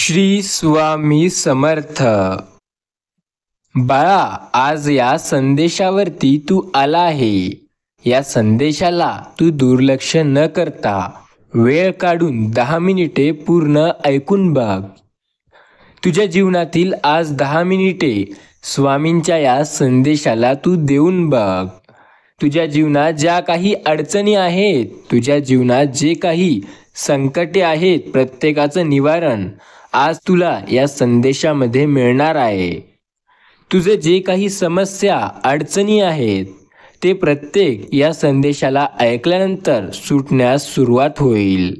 श्री स्वामी समर्थ. बाळा, आज या संदेशावरती तू आला आहे. या संदेशाला तू दुर्लक्ष न करता वेळ काढून 10 मिनिटे पूर्ण ऐकून बघ. तुझ्या जीवनातील आज 10 मिनिटे स्वामींच्या या संदेशाला तू देऊन बघ. तुझ्या जीवनात ज्या काही अडचणी आहेत, तुझ्या जीवनात जे काही संकटे आहेत, प्रत्येकाचं निवारण आज तुला या संदेशामध्ये मिळणार आहे. तुझे जे काही समस्या अडचणी आहेत ते प्रत्येक या संदेशाला ऐकल्यानंतर सुटण्यास सुरुवात होईल.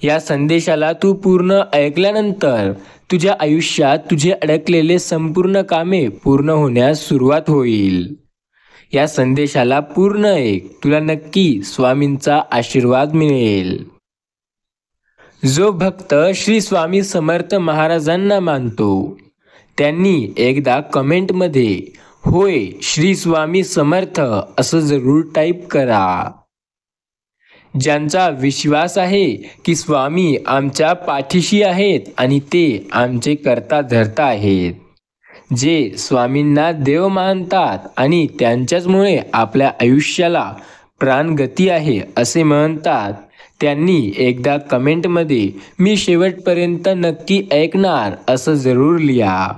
या संदेशाला तू पूर्ण ऐकल्यानंतर तुझ्या आयुष्यात तुझे अडकलेले संपूर्ण कामे पूर्ण होण्यास सुरुवात होईल. या संदेशाला पूर्ण ऐक, तुला नक्की स्वामींचा आशीर्वाद मिळेल. जो भक्त श्री स्वामी समर्थ महाराजांना मानतो त्यांनी एकदा कमेंटमध्ये होय श्री स्वामी समर्थ असं जरूर टाईप करा. ज्यांचा विश्वास आहे की स्वामी आमच्या पाठीशी आहेत आणि ते आमचे करता धर्ता आहेत, जे स्वामींना देव मानतात आणि त्यांच्याचमुळे आपल्या आयुष्याला प्राणगती आहे असे म्हणतात, त्यांनी एकदा कमेंटमध्ये मी शेवटपर्यंत नक्की ऐकणार असं जरूर लिहा.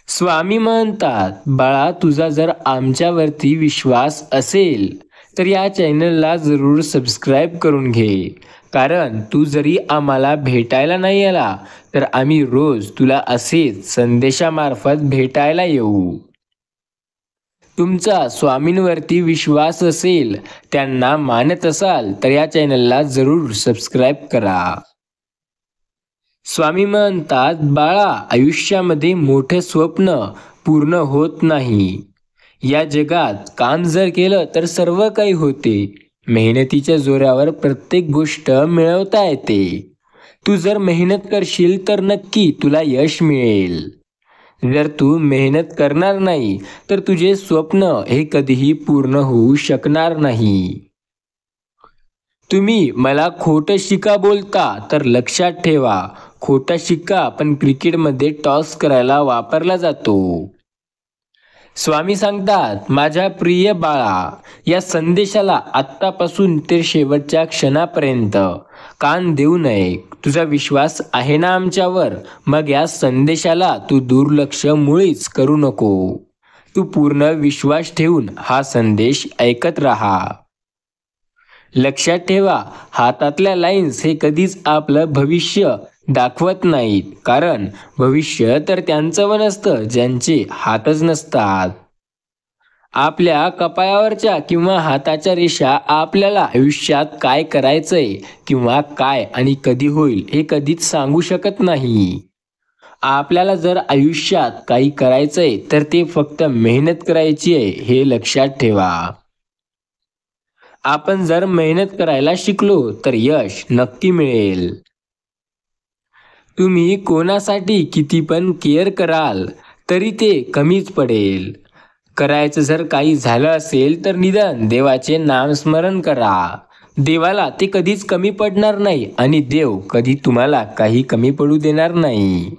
स्वामी म्हणतात, बाळा, तुझा जर आमच्यावरती विश्वास असेल तर या चॅनलला जरूर सबस्क्राईब करून घे. कारण तू जरी आम्हाला भेटायला नाही आला तर आम्ही रोज तुला असेच संदेशामार्फत भेटायला येऊ. तुमचा स्वामींवरती विश्वास असेल, त्यांना मानत असाल तर या चॅनलला जरूर सबस्क्राईब करा. स्वामी म्हणतात, बाळा, आयुष्यामध्ये मोठे स्वप्न पूर्ण होत नाही. या जगात काम जर केलं तर सर्व काही होते. मेहनतीच्या जोरावर प्रत्येक गोष्ट मिळवता येते. तू जर मेहनत करशील तर नक्की तुला यश मिळेल. जर तू मेहनत करणार नाही तर तुझे स्वप्न हे कधीही पूर्ण होऊ शकणार नाही. तुम्ही मला खोटं शिक्का बोलता तर लक्षात ठेवा, खोटा शिक्का पण क्रिकेटमध्ये टॉस करायला वापरला जातो. स्वामी सांगतात, माझ्या प्रिय बाळा, या संदेशाला आत्तापासून ते शेवटच्या क्षणापर्यंत कान देऊ नये. तुझा विश्वास आहे ना आमच्यावर, मग या संदेशाला तू दुर्लक्ष मुळीच करू नको. तू पूर्ण विश्वास ठेवून हा संदेश ऐकत राहा. लक्षात ठेवा, हातातल्या लाईन्स हे कधीच आपलं भविष्य दाखवत नाहीत. कारण भविष्य तर त्यांचं नसतं ज्यांचे हातच नसतात. आपल्या कपाळावरच्या किंवा हाताच्या रेषा आपल्याला आयुष्यात काय करायचंय किंवा काय आणि कधी होईल हे कधीच सांगू शकत नाही. आपल्याला जर आयुष्यात काही करायचंय तर ते फक्त मेहनत करायची आहे, हे लक्षात ठेवा. आपण जर मेहनत करायला शिकलो तर यश नक्की मिळेल. तुम्ही कोणासाठी किती पण केअर कराल तरी ते कमीच पडेल. करायचं जर काही झालं असेल तर निदान देवाचे नामस्मरण करा. देवाला ते कधीच कमी पडणार नाही आणि देव कधी तुम्हाला काही कमी पडू देणार नाही.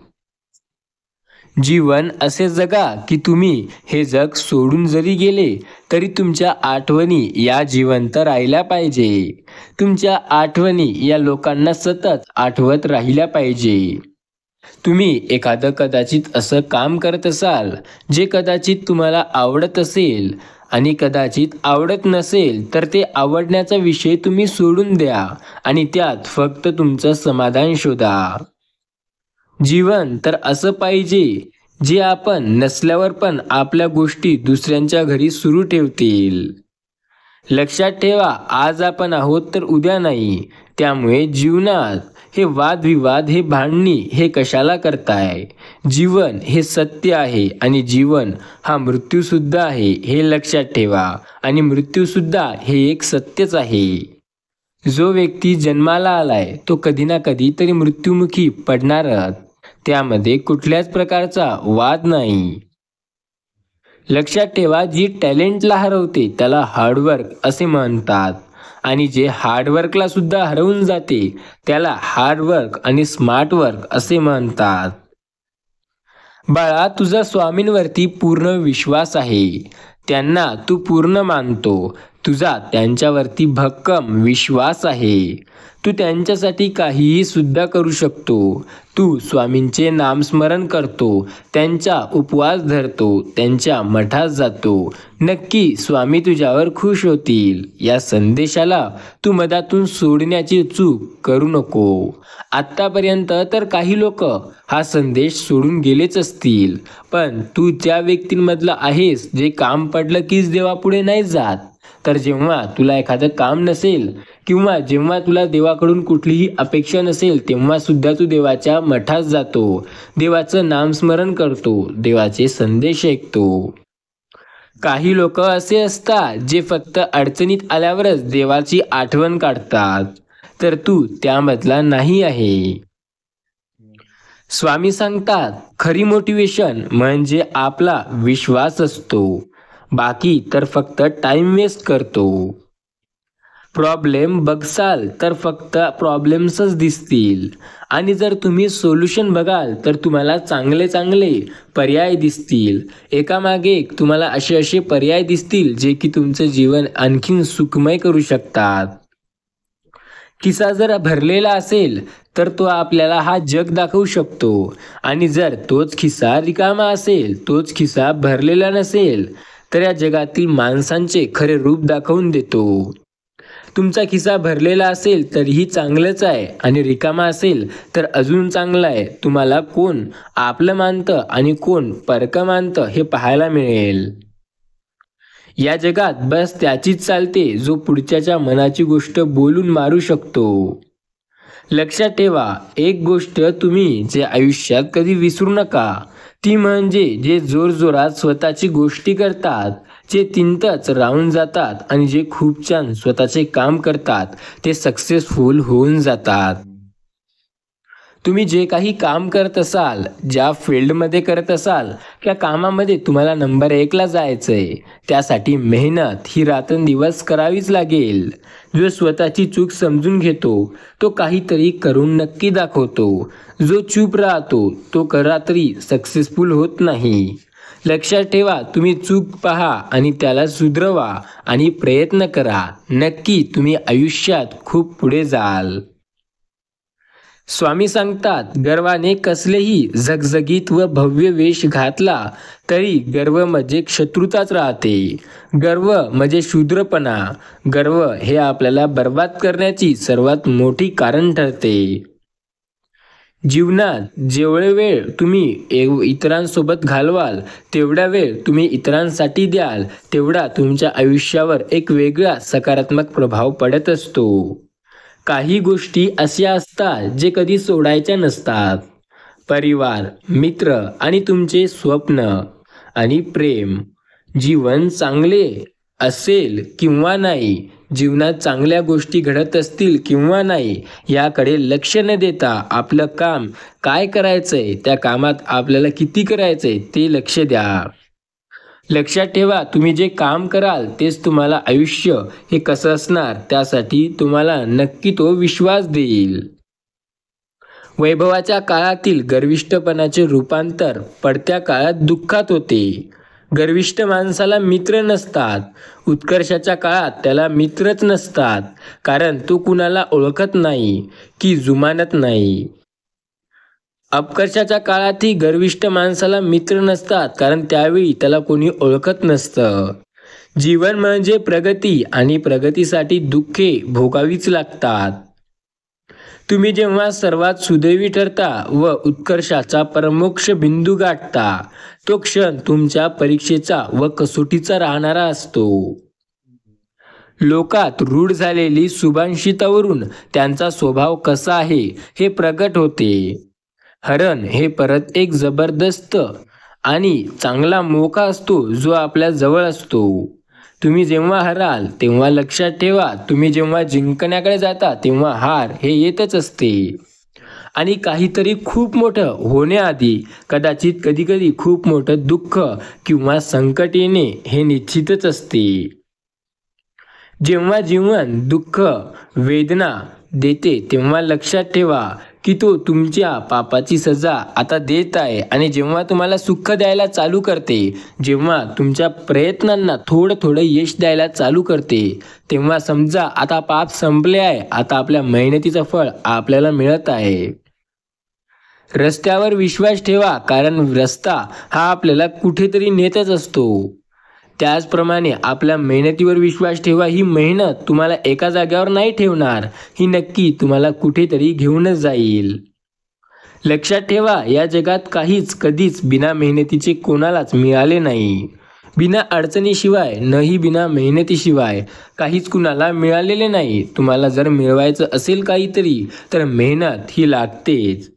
जीवन असे जगा की तुम्ही हे जग सोडून जरी गेले तरी तुमच्या आठवणी या जिवंत राहिल्या पाहिजे. तुमच्या आठवणी या लोकांना सतत आठवत राहिल्या पाहिजे. तुम्ही एखादं कदाचित असं काम करत असाल जे कदाचित तुम्हाला आवडत असेल आणि कदाचित आवडत नसेल तर ते आवडण्याचा विषय तुम्ही सोडून द्या आणि त्यात फक्त तुमचं समाधान शोधा. जीवन तर असं पाहिजे जे आपण नसल्यावर पण आपल्या गोष्टी दुसऱ्यांच्या घरी सुरू ठेवतील. लक्षात ठेवा, आज आपण आहोत तर उद्या नाही. त्यामुळे जीवनात हे वादविवाद, हे भांडणी हे कशाला करताय? जीवन हे सत्य आहे आणि जीवन हा मृत्यूसुद्धा आहे, हे लक्षात ठेवा. आणि मृत्यूसुद्धा हे एक सत्यच आहे. जो व्यक्ती जन्माला आलाय तो कधी ना कधी तरी मृत्युमुखी पडणारच. त्यामध्ये कुठल्याच प्रकारचा वाद नाही. लक्षात ठेवा, जी टॅलेंटला हरवते त्याला हार्डवर्क असे म्हणतात आणि जे हार्डवर्कला सुद्धा हरवून जाते त्याला हार्डवर्क आणि स्मार्ट वर्क असे म्हणतात. बाळा, तुझा स्वामींवरती पूर्ण विश्वास आहे. त्यांना तू पूर्ण मानतो. तुझा त्यांच्यावरती भक्कम विश्वास आहे. तू त्यांच्यासाठी काहीही सुद्धा करू शकतो. तू स्वामींचे नामस्मरण करतो, त्यांचा उपवास धरतो, त्यांच्या मठात जातो. नक्की स्वामी तुझ्यावर खुश होतील. या संदेशाला तू मधातून सोडण्याची चूक करू नको. आत्तापर्यंत तर काही लोक हा संदेश सोडून गेलेच असतील, पण तू त्या व्यक्तींमधला आहेस जे काम पडलं कीच देवापुढे नाही जात. तर जेव्हा तुला एखादं काम नसेल किंवा जेव्हा तुला देवाकडून कुठलीही अपेक्षा नसेल तेव्हा सुद्धा तू देवाच्या मठात जातो, देवाचं नामस्मरण करतो, देवाचे संदेश ऐकतो. काही लोक असे असतात जे फक्त अडचणीत आल्यावरच देवाची आठवण काढतात, तर तू त्यामधला नाही आहे. स्वामी सांगतात, खरी मोटिवेशन म्हणजे आपला विश्वास असतो, बाकी तर फक्त टाइम वेस्ट करतो. प्रॉब्लेम बघसाल तर फक्त प्रॉब्लेम्सच दिसतील, आणि जर तुम्ही सोल्युशन बघाल तर तुम्हाला चांगले चांगले पर्याय दिसतील. एकामागे एक तुम्हाला असे पर्याय दिसतील जे की तुमचं जीवन आणखीन सुखमय करू शकतात. खिसा जर भरलेला असेल तर तो आपल्याला हा जग दाखवू शकतो, आणि जर तोच खिसा रिकामा असेल, तोच खिसा भरलेला नसेल, तर या जगातील माणसांचे खरे रूप दाखवून देतो. तुमचा खिसा भरलेला असेल तरीही चांगलंच आहे, आणि रिकामा असेल तर अजून चांगलं आहे. तुम्हाला कोण आपलं मानतं आणि कोण परकं मानतं हे पाहायला मिळेल. या जगात बस त्याचीच चालते जो पुढच्याच्या मनाची गोष्ट बोलून मारू शकतो. लक्षात ठेवा, एक गोष्ट तुम्ही जे आयुष्यात कधी विसरू नका, ती म्हणजे जे जोरजोरात स्वतःची गोष्टी करतात, जे तिंतच राहून जातात आणि जे खूप छान स्वतःचे काम करतात ते सक्सेसफुल होऊन जातात. तुम्ही जे काही काम करत असाल, ज्या फील्डमध्ये करत असाल, त्या कामामध्ये तुम्हाला नंबर 1ला जायचं आहे, त्यासाठी मेहनत ही रात्रंदिवस करावीच लागेल. जो स्वतःची चूक समजून घेतो तो काहीतरी करून नक्की दाखवतो. जो चूप राहतो तो रात्री सक्सेसफुल होत नाही. लक्षात ठेवा, तुम्ही चूक पहा आणि त्याला सुधरवा आणि प्रयत्न करा. नक्की तुम्ही आयुष्यात खूप पुढे जाल. स्वामी सांगतात, गर्वाने कसलेही झगझगीत व भव्य वेश घातला तरी गर्व म्हणजे शत्रुताच राहते. गर्व म्हणजे शूद्रपणा. गर्व हे आपल्याला बर्बाद करण्याची सर्वात मोठी कारण ठरते. जीवनात जेवढे वेळ तुम्ही इतरांसोबत घालवाल, तेवढा वेळ तुम्ही इतरांसाठी द्याल, तेवढा तुमच्या आयुष्यावर एक वेगळा सकारात्मक प्रभाव पडत असतो. काही गोष्टी अशा असतात जे कधी सोडायच्या नसतात. परिवार, मित्र आणि तुमचे स्वप्न आणि प्रेम. जीवन चांगले असेल किंवा नाही, जीवनात चांगल्या गोष्टी घडत असतील किंवा नाही, याकडे लक्ष न देता आपलं काम काय करायचंय, त्या कामात आपल्याला किती करायचंय ते लक्ष द्या. लक्षात ठेवा, तुम्ही जे काम कराल तेच तुम्हाला आयुष्य हे कसं असणार त्यासाठी तुम्हाला नक्की तो विश्वास देईल. वैभवाच्या काळातील गर्विष्ठपणाचे रूपांतर पडत्या काळात दुःखात होते. गर्विष्ठ माणसाला मित्र नसतात. उत्कर्षाच्या काळात त्याला मित्रच नसतात, कारण तो कुणाला ओळखत नाही की जुमानत नाही. अपकर्षाच्या काळातही गर्विष्ठ माणसाला मित्र नसतात, कारण त्यावेळी त्याला कोणी ओळखत नसतं. जीवन म्हणजे प्रगती, आणि प्रगतीसाठी दुःखे भोगावीच लागतात. तुम्ही जेव्हा सर्वात सुदैवी ठरता व उत्कर्षाचा परमोक्ष बिंदू गाठता, तो क्षण तुमच्या परीक्षेचा व कसोटीचा राहणारा असतो. लोकात रूढ झालेली शुभांशितावरून त्यांचा स्वभाव कसा आहे हे प्रगट होते. हरण हे परत एक जबरदस्त आणि चांगला मोका असतो जो आपल्या जवळ असतो. तुम्ही जेव्हा हराल तेव्हा लक्षात ठेवा, तुम्ही जेव्हा जिंकण्याकडे जाता तेव्हा हार हे येतच असते. आणि काहीतरी खूप मोठं होण्याआधी कदाचित कधीकधी खूप मोठं दुःख किंवा संकट येणे हे निश्चितच असते. जेव्हा जीवन दुःख वेदना देते तेव्हा लक्षात ठेवा की तो तुमच्या पापाची सजा आता देत आहे. आणि जेव्हा तुम्हाला सुख द्यायला चालू करते, जेव्हा तुमच्या प्रयत्नांना थोडं थोडं यश द्यायला चालू करते, तेव्हा समजा आता पाप संपले आहे. आता आपल्या मेहनतीचं फळ आपल्याला मिळत आहे. रस्त्यावर विश्वास ठेवा, कारण रस्ता हा आपल्याला कुठेतरी नेतच असतो. त्याचप्रमाणे आपल्या मेहनतीवर विश्वास ठेवा. ही मेहनत तुम्हाला एका जागेवर नाही ठेवणार, ही नक्की तुम्हाला कुठेतरी घेऊनच जाईल. लक्षात ठेवा, या जगात काहीच कधीच बिना मेहनतीचे कोणालाच मिळाले नाही. बिना अडचणीशिवाय नाही, बिना मेहनतीशिवाय काहीच कुणाला मिळालेले नाही. तुम्हाला जर मिळवायचं असेल काहीतरी तर मेहनत ही लागतेच.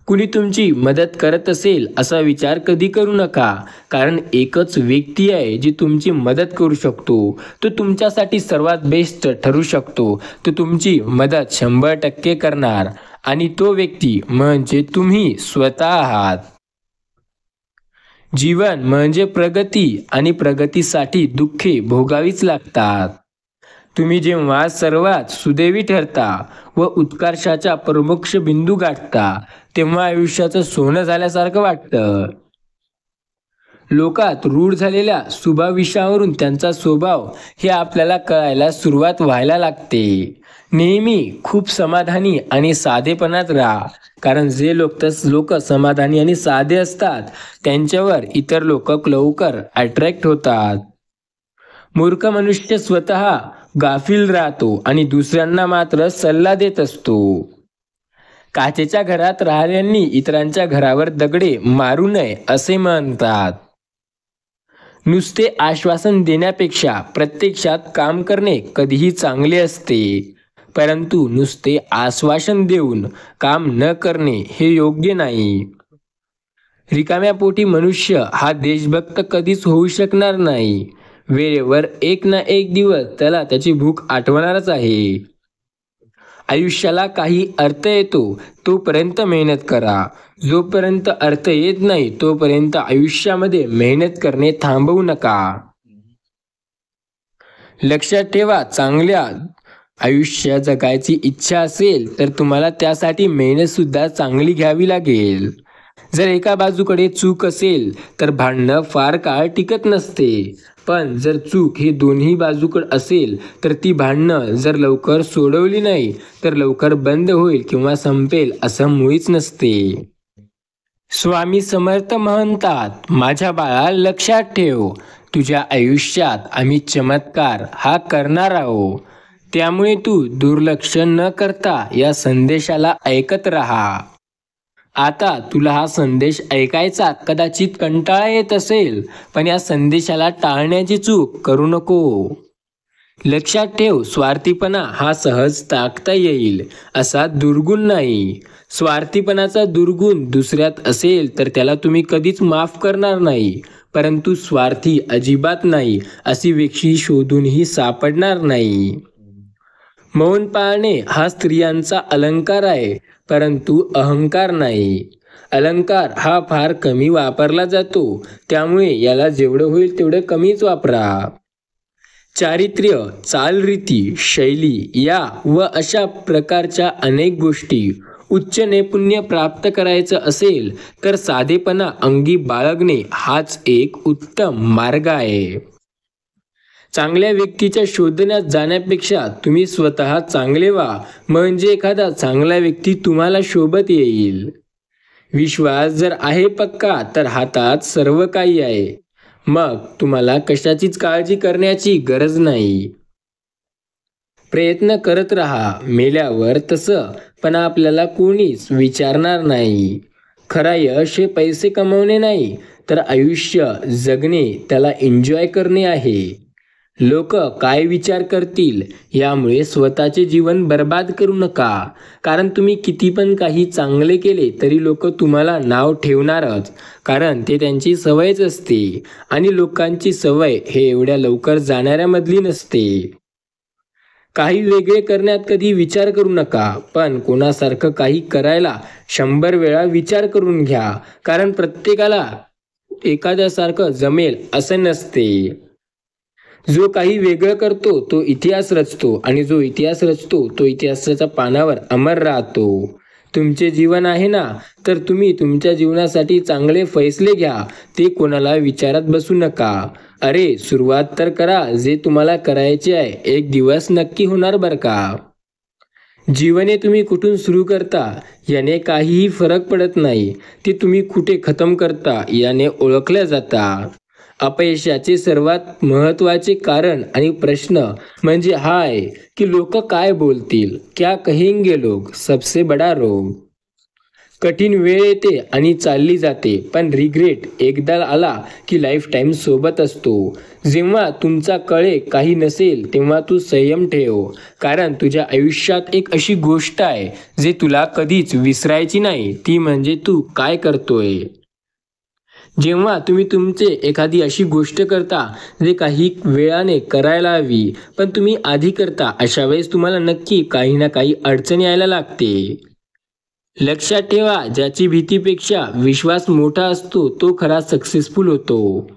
कुणी तुमची मदत करत असेल असा विचार कधी करू नका, कारण एकच व्यक्ती आहे जी तुमची मदत करू शकतो. तो तुमच्यासाठी सर्वात बेस्ट ठरू शकतो. तो तुमची मदत 100% करणार, आणि तो व्यक्ती म्हणजे तुम्ही स्वतः आहात. जीवन म्हणजे प्रगती, आणि प्रगतीसाठी दुःखे भोगावीच लागतात. तुम्ही जेव्हा सर्वात सुदैवी ठरता व उत्कर्षाचा प्रमुख बिंदू गाठता, तेव्हा आयुष्याचं सोनं झाल्यासारखं वाटतं. लोकात रूढ झालेल्या स्वभाविषयावरून त्यांचा स्वभाव हे आपल्याला कळायला सुरुवात व्हायला लागते. नेहमी खूप समाधानी आणि साधेपणात राहा, कारण जे लोक समाधानी आणि साधे असतात त्यांच्यावर इतर लोक लवकर अट्रॅक्ट होतात. मूर्ख मनुष्य स्वतः गाफील राहतो आणि दुसऱ्यांना मात्र सल्ला देत असतो. काचेच्या घरात राहणाऱ्यांनी इतरांच्या घरावर दगडे मारू नये असे म्हणतात. नुसते आश्वासन देण्यापेक्षा प्रत्यक्षात काम करणे कधीही चांगले असते, परंतु नुसते आश्वासन देऊन काम न करणे हे योग्य नाही. रिकाम्या पोटी मनुष्य हा देशभक्त कधीच होऊ शकणार नाही. वेळेवर एक ना एक दिवस त्याला त्याची भूक आठवणारच आहे. आयुष्याला काही अर्थ येतो तोपर्यंत मेहनत करा. जोपर्यंत अर्थ येत नाही तोपर्यंत आयुष्यामध्ये मेहनत करणे थांबवू नका. लक्षात ठेवा, चांगल्या आयुष्य जगायची इच्छा असेल तर तुम्हाला त्यासाठी मेहनत सुद्धा चांगली घ्यावी लागेल. जर एका बाजूकडे चूक असेल तर भांडणं फार काळ टिकत नसते, पण जर चूक ही दोन्ही बाजूकडे असेल तर ती भांडणं जर लवकर सोडवली नाही तर लवकर बंद होईल किंवा संपेल असं मुळीच नसते. स्वामी समर्थ म्हणतात, माझ्या बाळा लक्षात ठेव, तुझ्या आयुष्यात आम्ही चमत्कार हा करणार आहोत. त्यामुळे तू दुर्लक्ष न करता या संदेशाला ऐकत राहा. आता तुला हा संदेश ऐकायचा कदाचित कंटाळा येत असेल, पण या संदेशाला टाळण्याची चूक करू नको. लक्षात ठेव, स्वार्थीपणा हा सहज टाकता येईल असा दुर्गुण नाही. स्वार्थीपणाचा दुर्गुण दुसऱ्यात असेल तर त्याला तुम्ही कधीच माफ करणार नाही, परंतु स्वार्थी अजिबात नाही अशी व्यक्ती शोधूनही सापडणार नाही. मौन पाळणे हा स्त्रियांचा अलंकार आहे, परंतु अहंकार नाही. अलंकार हा फार कमी वापरला जातो, त्यामुळे याला जेवढं होईल तेवढं कमीच वापरा. चारित्र्य, चालरीती, शैली या व अशा प्रकारच्या अनेक गोष्टी उच्च नैपुण्य प्राप्त करायचं असेल तर साधेपणा अंगी बाळगणे हाच एक उत्तम मार्ग आहे. चांगल्या व्यक्तीच्या शोधण्यात जाण्यापेक्षा तुम्ही स्वतः चांगले व्हा, म्हणजे एखादा चांगला व्यक्ती तुम्हाला शोभत येईल. विश्वास जर आहे पक्का तर हातात सर्व काही आहे. मग तुम्हाला कशाचीच काळजी करण्याची गरज नाही. प्रयत्न करत राहा. मेल्यावर तसं पण आपल्याला कोणीच विचारणार नाही. खरा यश हे पैसे कमवणे नाही तर आयुष्य जगणे, त्याला एन्जॉय करणे आहे. लोक काय विचार करतील यामुळे स्वतःचे जीवन बर्बाद करू नका, कारण तुम्ही किती पण काही चांगले केले तरी लोक तुम्हाला नाव ठेवणारच, कारण ते त्यांची सवयच असते आणि लोकांची सवय हे एवढ्या लवकर जाणाऱ्यामधली नसते. काही वेगळे करण्यात कधी विचार करू नका, पण कोणासारखं काही करायला 100 वेळा विचार करून घ्या, कारण प्रत्येकाला एखाद्यासारखं जमेल असं नसते. जो काही वेगळं करतो तो इतिहास रचतो आणि जो इतिहास रचतो तो इतिहासाच्या पानावर अमर राहतो. तुमचे जीवन आहे ना, तर तुम्ही तुमच्या जीवनासाठी चांगले फैसले घ्या. ते कोणाला विचारत बसू नका. अरे सुरुवात तर करा. जे तुम्हाला करायचे आहे एक दिवस नक्की होणार बरं का. जीवने तुम्ही कुठून सुरू करता याने काहीही फरक पडत नाही. ते तुम्ही कुठे खतम करता याने ओळखल्या जाता. अपयशाचे सर्वात महत्त्वाचे कारण आणि प्रश्न म्हणजे हा आहे की लोक काय बोलतील. क्या कहेंगे लोग सबसे बडा रोग. कठीण वेळ येते आणि चालली जाते, पण रिग्रेट एकदा आला की लाईफ टाईम सोबत असतो. जेव्हा तुमचा कळे काही नसेल तेव्हा तू संयम ठेव, कारण तुझ्या आयुष्यात एक अशी गोष्ट आहे जे तुला कधीच विसरायची नाही. ती म्हणजे तू काय करतोय. जेव्हा तुम्ही तुमचे एखादी अशी गोष्ट करता जे काही वेळाने करायला हवी पण तुम्ही आधी करता, अशा वेळेस तुम्हाला नक्की काही ना काही अडचण यायला लागते. लक्षात ठेवा, ज्याची भीतीपेक्षा विश्वास मोठा असतो तो खरा सक्सेसफुल होतो.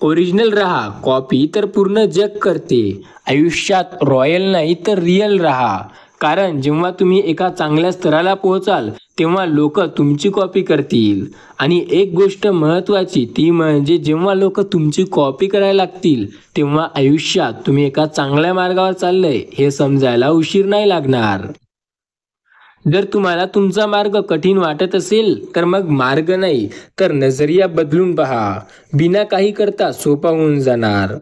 ओरिजिनल राहा. कॉपी तर पूर्ण जग करते. आयुष्यात रॉयल नाही तर रिअल राहा. कारण जेव्हा तुम्ही एका चांगल्या स्तराला पोहोचाल तेव्हा लोक तुमची कॉपी करतील. आणि एक गोष्ट महत्त्वाची ती म्हणजे जेव्हा लोक तुमची कॉपी करायला लागतील तेव्हा आयुष्यात तुम्ही एका चांगल्या मार्गावर चाललंय हे समजायला उशीर नाही लागणार. जर तुम्हाला तुमचा मार्ग कठीण वाटत असेल तर मग मार्ग नाही तर नजरिया बदलून पहा. बिना काही करता सोपा होऊन जाणार.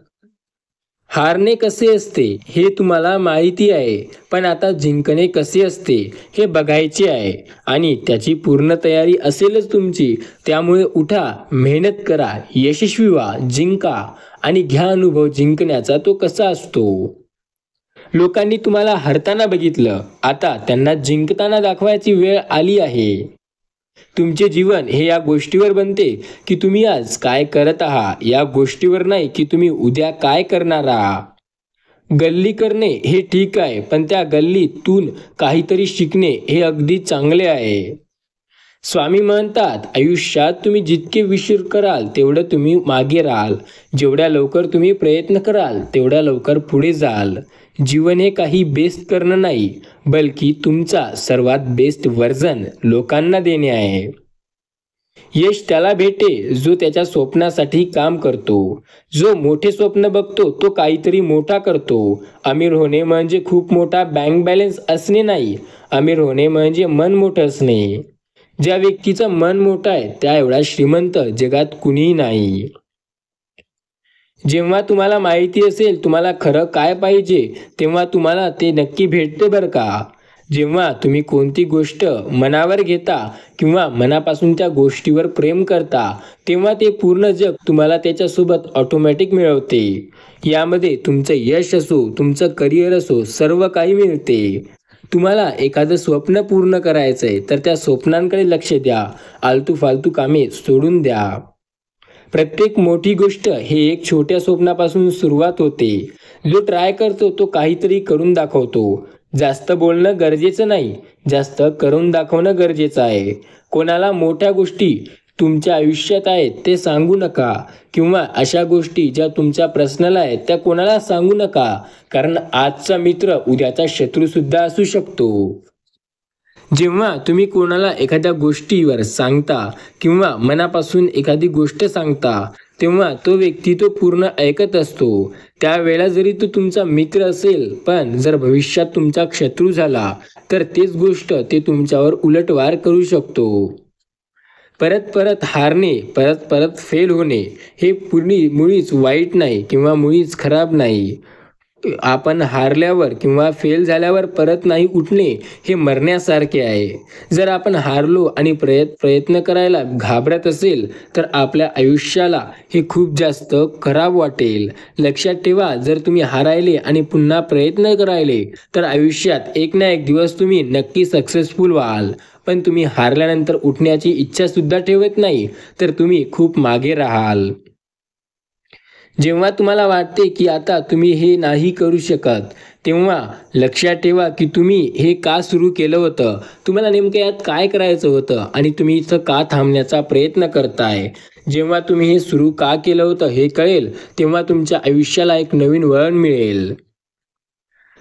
हारणे कसे असते हे तुम्हाला माहिती आहे, पण आता जिंकणे कसे असते हे बघायचे आहे. आणि त्याची पूर्ण तयारी असेलच तुमची. त्यामुळे उठा, मेहनत करा, यशस्वी व्हा, जिंका आणि घ्या अनुभव जिंकण्याचा तो कसा असतो. लोकांनी तुम्हाला हरताना बघितलं, आता त्यांना जिंकताना दाखवायची वेळ आली आहे. तुमचे जीवन हे या गोष्टीवर बनते की तुम्ही आज काय करत आहात, या गोष्टीवर नाही की तुम्ही उद्या काय करणार आहात. गल्ली करणे हे ठीक आहे, पण त्या गल्लीतून काहीतरी शिकणे हे अगदी चांगले आहे. स्वामी म्हणतात, आयुष्यात तुम्ही जितके विचार कराल तेवढं तुम्ही मागे राहाल. जेवढ्या लवकर तुम्ही प्रयत्न कराल तेवढ्या लवकर पुढे जाल. जीवन हे काही बेस्ट करणं नाही, बल्कि तुमचा सर्वात बेस्ट व्हर्जन लोकांना देणे आहे. यश त्याला भेटे जो त्याच्या स्वप्नासाठी काम करतो. जो मोठे स्वप्न बघतो तो काहीतरी मोठा करतो. अमीर होणे म्हणजे खूप मोठा बँक बॅलन्स असणे नाही. अमीर होणे म्हणजे मन मोठं असणे. ज्या व्यक्तीचं मन मोठं आहे त्या एवढा श्रीमंत जगात कुणीही नाही. जेव्हा तुम्हाला माहिती असेल तुम्हाला खरं काय पाहिजे तेव्हा तुम्हाला ते नक्की भेटते बरं का. जेव्हा तुम्ही कोणती गोष्ट मनावर घेता किंवा मनापासून त्या गोष्टीवर प्रेम करता तेव्हा ते पूर्ण जग तुम्हाला त्याच्यासोबत ऑटोमॅटिक मिळवते. यामध्ये तुमचं यश असो, तुमचं करिअर असो, सर्व काही मिळते. तुम्हाला एखादं स्वप्न पूर्ण करायचं आहे तर त्या स्वप्नांकडे लक्ष द्या. आलतू फालतू कामे सोडून द्या. प्रत्येक मोठी गोष्ट हे एक छोट्या स्वप्नापासून सुरुवात होते. जो ट्राय करतो तो काहीतरी करून दाखवतो. जास्त बोलणं गरजेचं नाही, जास्त करून दाखवणं गरजेचं आहे. कोणाला मोठ्या गोष्टी तुमच्या आयुष्यात आहेत ते सांगू नका, किंवा अशा गोष्टी ज्या तुमच्या पर्सनल आहेत त्या कोणाला सांगू नका, कारण आजचा मित्र उद्याचा शत्रू सुद्धा असू शकतो. जेव्हा तुम्ही कोणाला एखाद्या गोष्टीवर सांगता किंवा मनापासून एखादी गोष्ट सांगता तेव्हा तो व्यक्ती तो पूर्ण ऐकत असतो. त्यावेळेला जरी तो तुमचा मित्र असेल, पण जर भविष्यात तुमचा शत्रू झाला तर तेच गोष्ट ते तुमच्यावर उलटवार करू शकतो. परत परत हारणे, परत परत फेल होणे हे मुळीच वाईट नाही किंवा मुळीच खराब नाही. आपण हारल्यावर किंवा फेल झाल्यावर परत नाही उठणे हे मरण्यासारखे आहे. जर आपण हारलो आणि प्रयत्न करायला घाबरत असेल तर आपल्या आयुष्याला हे खूप जास्त खराब वाटेल. लक्षात ठेवा, जर तुम्ही हारायले आणि पुन्हा प्रयत्न करायले तर आयुष्यात एक ना एक दिवस तुम्ही नक्की सक्सेसफुल व्हाल. पण तुम्ही हारल्यानंतर उठण्याची इच्छा सुद्धा ठेवत नाही तर तुम्ही खूप मागे राहाल. जेव्हा तुम्हाला वाटते की आता तुम्ही हे नाही करू शकत तेव्हा लक्षात ठेवा की तुम्ही हे का सुरू केलं होतं, तुम्हाला नेमकं यात काय करायचं होतं आणि तुम्ही इथं का थांबण्याचा प्रयत्न करताय. जेव्हा तुम्ही हे सुरू का केलं होतं हे कळेल, तेव्हा तुमच्या आयुष्याला एक नवीन वळण मिळेल.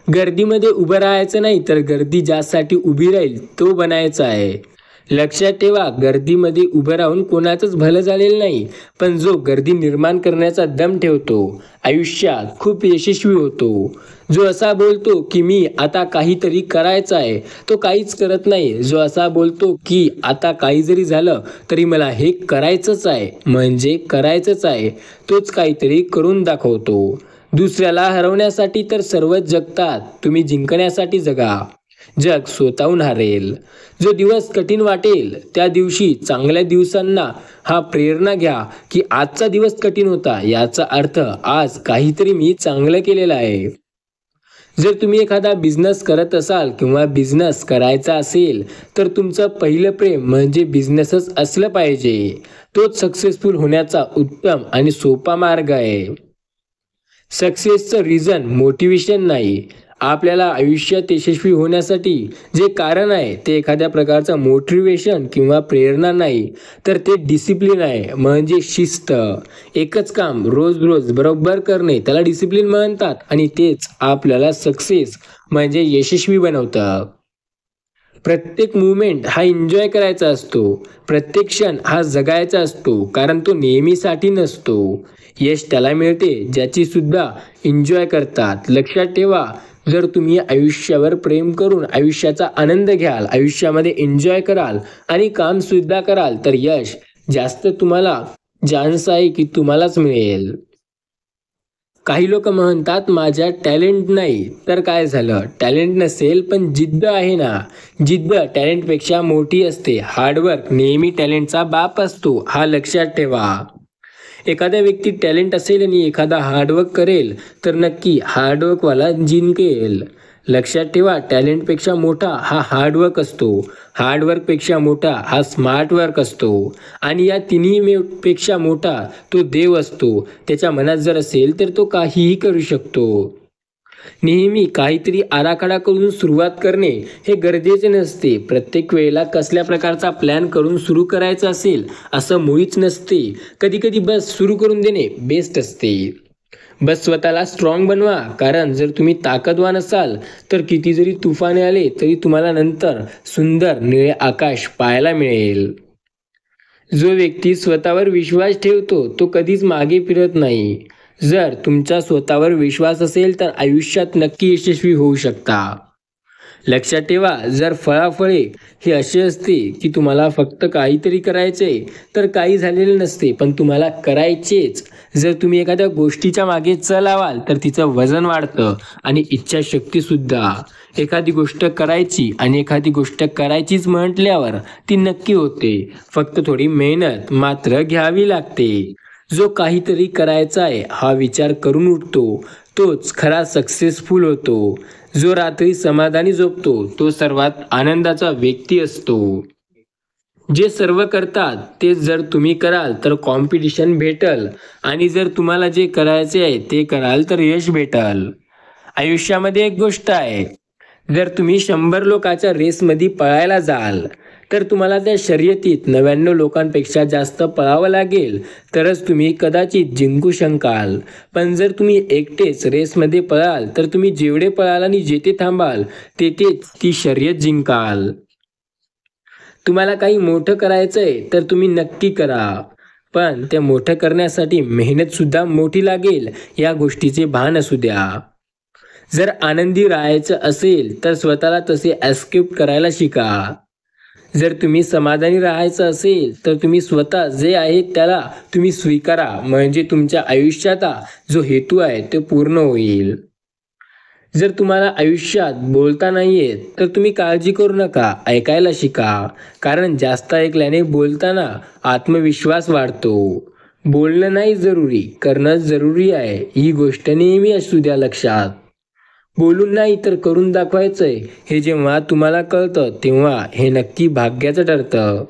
गर्दीमध्ये उभं राहायचं नाही, तर गर्दी ज्यासाठी उभी राहील तो बनायचा आहे. लक्षात ठेवा, गर्दीमध्ये उभं राहून कोणाचंच भलं झालेलं नाही, पण जो गर्दी निर्माण करण्याचा दम ठेवतो आयुष्यात खूप यशस्वी होतो. जो असा बोलतो की मी आता काहीतरी करायचं आहे, तो काहीच करत नाही. जो असा बोलतो की आता काही जरी झालं तरी मला हे करायचंच आहे, म्हणजे करायचंच आहे, तोच काहीतरी करून दाखवतो. दुसऱ्याला हरवण्यासाठी तर सर्वच जगतात, तुम्ही जिंकण्यासाठी जगा. जग स्वतःहून हारेल. जो दिवस कठीण वाटेल त्या दिवशी चांगल्या दिवसांना हा प्रेरणा घ्या की आजचा दिवस कठीण होता, याचा अर्थ आज काहीतरी मी चांगलं केलेलं आहे. जर तुम्ही एखादा बिझनेस करत असाल किंवा बिझनेस करायचा असेल, तर तुमचं पहिलं प्रेम म्हणजे बिझनेसच असलं पाहिजे. तोच सक्सेसफुल होण्याचा उत्तम आणि सोपा मार्ग आहे. सक्सेसचं रिझन मोटिवेशन नाही. आपल्याला आयुष्यात यशस्वी होण्यासाठी जे कारण आहे ते एखाद्या प्रकारचं मोटिवेशन किंवा प्रेरणा नाही, तर ते डिसिप्लिन आहे, म्हणजे शिस्त. एकच काम रोज रोज बरोबर करणे त्याला डिसिप्लिन म्हणतात आणि तेच आपल्याला सक्सेस म्हणजे यशस्वी बनवतं. प्रत्येक मुवमेंट हा एन्जॉय करायचा असतो. प्रत्येक क्षण हा जगायचा असतो, कारण तो नेहमीसाठी नसतो. यश त्याला मिळते ज्याची सुद्धा एन्जॉय करतात. लक्षात ठेवा, जर तुम्ही आयुष्यावर प्रेम करून आयुष्याचा आनंद घ्याल, आयुष्यामध्ये एन्जॉय कराल आणि काम सुद्धा कराल, तर यश जास्त तुम्हाला चान्स आहे की तुम्हालाच मिळेल. काही लोक म्हणतात माझ्यात टॅलेंट नाही, तर काय झालं, टॅलेंट नसेल पण जिद्द आहे ना. जिद्द टॅलेंटपेक्षा मोठी असते. हार्डवर्क नेहमी टॅलेंटचा बाप असतो, हा लक्षात ठेवा. एखाद्या व्यक्ती टॅलेंट असेल आणि एखादा हार्डवर्क करेल, तर नक्की हार्डवर्कवाला जिंकेल. लक्षात ठेवा, टॅलेंटपेक्षा मोठा हा हार्डवर्क असतो, हार्डवर्कपेक्षा मोठा हा स्मार्ट वर्क असतो आणि या तिन्ही पेक्षा मोठा तो देव असतो. त्याच्या मनात जर असेल तर तो काहीही करू शकतो. नेहमी काहीतरी आराखडा करून सुरुवात करणे हे गरजेचे नसते. प्रत्येक वेळेला कसल्या प्रकारचा प्लॅन करून सुरू करायचा असेल असं मुळीच नसते. कधी कधी बस सुरू करून देणे बेस्ट असते. बस स्वतःला स्ट्रॉंग बनवा, कारण जर तुम्ही ताकदवान असाल तर किती जरी तुफाने आले तरी तुम्हाला नंतर सुंदर निळे आकाश पाहायला मिळेल. जो व्यक्ती स्वतःवर विश्वास ठेवतो तो कधीच मागे फिरत नाही. जर तुमचा स्वतःवर विश्वास असेल तर आयुष्यात नक्की यशस्वी होऊ शकता. लक्षात ठेवा, जर फळाफळे हे असे असते की तुम्हाला फक्त काहीतरी करायचे, तर काही झालेले नसते, पण तुम्हाला करायचेच. जर तुम्ही एखाद्या गोष्टीच्या मागे लावाल तर तिचं वजन वाढतं आणि इच्छाशक्तीसुद्धा. एखादी गोष्ट करायची आणि एखादी गोष्ट करायचीच म्हटल्यावर ती नक्की होते. फक्त थोडी मेहनत मात्र घ्यावी लागते. जो काहीतरी करायचा आहे हा विचार करून उठतो तोच खरा सक्सेसफुल होतो. जो रात्री समाधानी झोपतो तो सर्वात आनंदाचा व्यक्ती असतो. जे सर्व करतात ते जर तुम्ही कराल तर कॉम्पिटिशन भेटल, आणि जर तुम्हाला जे करायचे आहे ते कराल तर यश भेटल. आयुष्यामध्ये एक गोष्ट आहे, जर तुम्ही 100 लोकांच्या रेसमध्ये पळायला जाल तर तुम्हाला त्या शर्यतीत 99 लोकांपेक्षा जास्त पळावं लागेल, तरच तुम्ही कदाचित जिंकू शकाल. पण जर तुम्ही एकटेच रेसमध्ये पळाल तर तुम्ही जेवढे पळाल आणि जेथे थांबाल तेथेच ती शर्यत जिंकाल. तुम्हाला काही मोठं करायचंय तर तुम्ही नक्की करा, पण ते मोठं करण्यासाठी मेहनत सुद्धा मोठी लागेल, या गोष्टीचे भान असू द्या. जर आनंदी राहायचं असेल तर स्वतःला तसे ॲक्सेप्ट करायला शिका. जर तुम्ही समाधानी राहायचं असेल तर तुम्ही स्वतः जे आहे त्याला तुम्ही स्वीकारा, म्हणजे तुमच्या आयुष्याचा जो हेतू आहे तो पूर्ण होईल. जर तुम्हाला आयुष्यात बोलता नाही येत तर तुम्ही काळजी करू नका, ऐकायला शिका. कारण जास्त ऐकल्याने बोलताना आत्मविश्वास वाढतो. बोलणं नाही जरुरी, करणं जरुरी आहे, ही गोष्ट नेहमी असू द्या लक्षात. बोलून नाही तर करून दाखवायचंय हे जेव्हा तुम्हाला कळतं तेव्हा हे नक्की भाग्याचं ठरतं.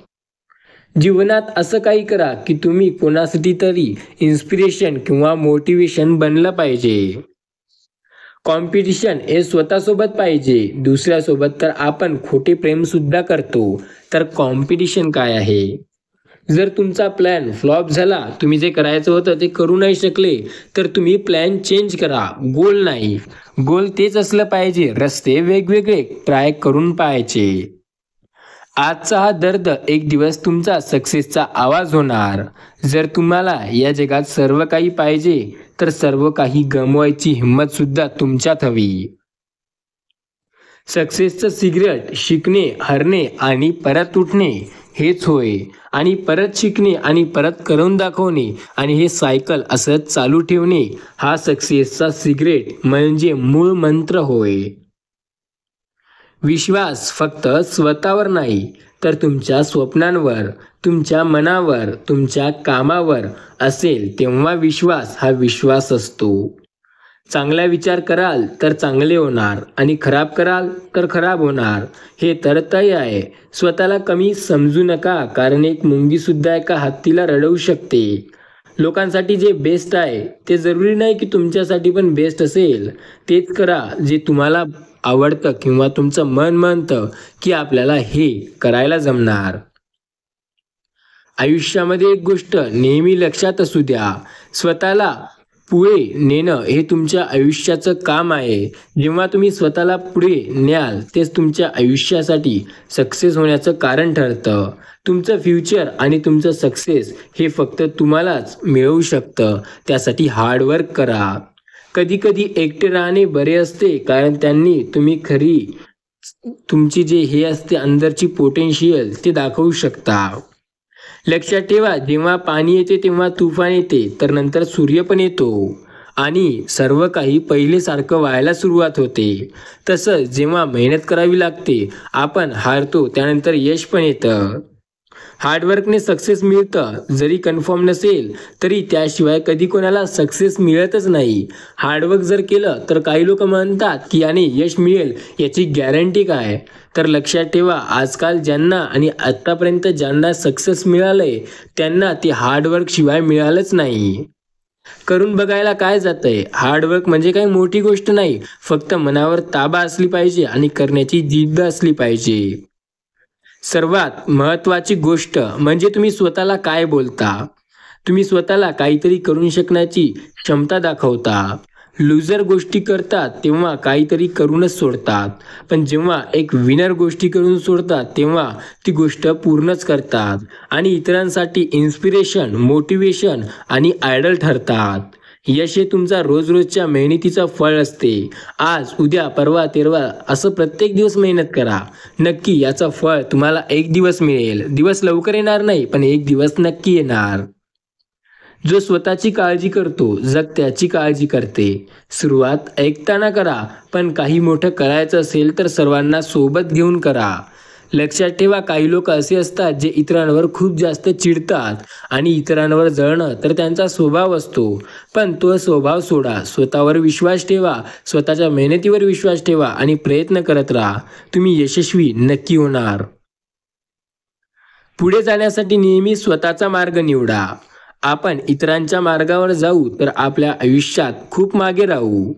जीवनात असं काही करा की तुम्ही कोणासाठी तरी इन्स्पिरेशन किंवा मोटिवेशन बनलं पाहिजे. कॉम्पिटिशन हे स्वतःसोबत पाहिजे, दुसऱ्यासोबत तर आपण खोटे प्रेम सुद्धा करतो. तर कॉम्पिटिशन काय आहे? जर तुमचा प्लॅन फ्लॉप झाला, तुम्ही जे करायचं होतं ते करू नाही शकले, तर तुम्ही प्लॅन चेंज करा, गोल नाही. गोल तेच असलं पाहिजे, रस्ते वेगवेगळे ट्राय करून पाहायचे. आजचा हा दर्द एक दिवस तुमचा सक्सेसचा आवाज होणार. जर तुम्हाला या जगात सर्व काही पाहिजे, तर सर्व काही गमवायची हिंमत सुद्धा तुमच्यात हवी. सक्सेसचं सिक्रेट शिकणे, हरणे आणि परत उठणे हेच होय. आणि परत शिकणे आणि परत करून दाखवणे आणि हे सायकल असंच चालू ठेवणे हा सक्सेसचा सिक्रेट म्हणजे मूळ मंत्र होय. विश्वास फक्त स्वतःवर नाही, तर तुमच्या स्वप्नांवर, तुमच्या मनावर, तुमच्या कामावर असेल तेव्हा विश्वास हा विश्वास असतो. चांगला विचार कराल तर चांगले होणार आणि खराब कराल तर खराब होणार, हे तर तय आहे. स्वतःला कमी समजू नका, कारण एक मुंगीसुद्धा एका हत्तीला रडवू शकते. लोकांसाठी जे बेस्ट आहे ते जरुरी नाही की तुमच्यासाठी पण बेस्ट असेल. तेच करा जे तुम्हाला आवडतं किंवा तुमचं मन म्हणतं की आपल्याला हे करायला जमणार. आयुष्यामध्ये एक गोष्ट नेहमी लक्षात असू द्या, स्वतःला पुढे नेणं हे तुमच्या आयुष्याचं काम आहे. जेव्हा तुम्ही स्वतःला पुढे न्याल तेच तुमच्या आयुष्यासाठी सक्सेस होण्याचं कारण ठरतं. तुमचं फ्युचर आणि तुमचं सक्सेस हे फक्त तुम्हालाच मिळवू शकतं. त्यासाठी हार्डवर्क करा. कधीकधी एकटे राहणे बरे असते, कारण त्यांनी तुम्ही खरी तुमची जे हे असते अंदरची पोटेन्शियल ते दाखवू शकता. लक्षात ठेवा, जेव्हा पाणी येते तेव्हा तुफान येते, तर नंतर सूर्य पण येतो आणि सर्व काही पहिलेसारखं व्हायला सुरुवात होते. तसंच जेव्हा मेहनत करावी लागते, आपण हारतो, त्यानंतर यश पण येतं. हार्डवर्कने सक्सेस मिळतं, जरी कन्फर्म नसेल तरी त्याशिवाय कधी कोणाला सक्सेस मिळतच नाही. हार्डवर्क जर केलं तर काही लोक म्हणतात की याने यश मिळेल, याची गॅरंटी काय? तर लक्षात ठेवा, आजकाल ज्यांना आणि आत्तापर्यंत ज्यांना सक्सेस मिळालंय त्यांना ते हार्डवर्क शिवाय मिळालंच नाही. करून बघायला काय जातंय? हार्डवर्क म्हणजे काही मोठी गोष्ट नाही, फक्त मनावर ताबा असली पाहिजे आणि करण्याची जिद्द असली पाहिजे. सर्वात महत्त्वाची गोष्ट म्हणजे तुम्ही स्वतःला काय बोलता. तुम्ही स्वतःला काहीतरी करून शकण्याची क्षमता दाखवता. लूजर गोष्टी करतात तेव्हा काहीतरी करूनच सोडतात, पण जेव्हा एक विनर गोष्टी करून सोडतात तेव्हा ती गोष्ट पूर्णच करतात आणि इतरांसाठी इन्स्पिरेशन, मोटिवेशन आणि आयडल ठरतात. यश हे तुमचा रोजच्या मेहनतीचं फळ असते. आज, उद्या, परवा, तेरवा असं प्रत्येक दिवस मेहनत करा. नक्की याचं फळ तुम्हाला एक दिवस मिळेल. दिवस लवकर येणार नाही, पण एक दिवस नक्की येणार. जो स्वतःची काळजी करतो, जग त्याची काळजी करते. सुरुवात एकट्यानं करा, पण काही मोठं करायचं असेल तर सर्वांना सोबत घेऊन करा. लक्षात ठेवा, काही लोक असे असतात जे इतरांवर खूप जास्त चिडतात आणि इतरांवर जळणं तर त्यांचा स्वभाव असतो. पण तो स्वभाव सोडा, स्वतःवर विश्वास ठेवा, स्वतःच्या मेहनतीवर विश्वास ठेवा आणि प्रयत्न करत राहा. तुम्ही यशस्वी नक्की होणार. पुढे जाण्यासाठी नेहमी स्वतःचा मार्ग निवडा. आपण इतरांच्या मार्गावर जाऊ तर आपल्या आयुष्यात खूप मागे राहू.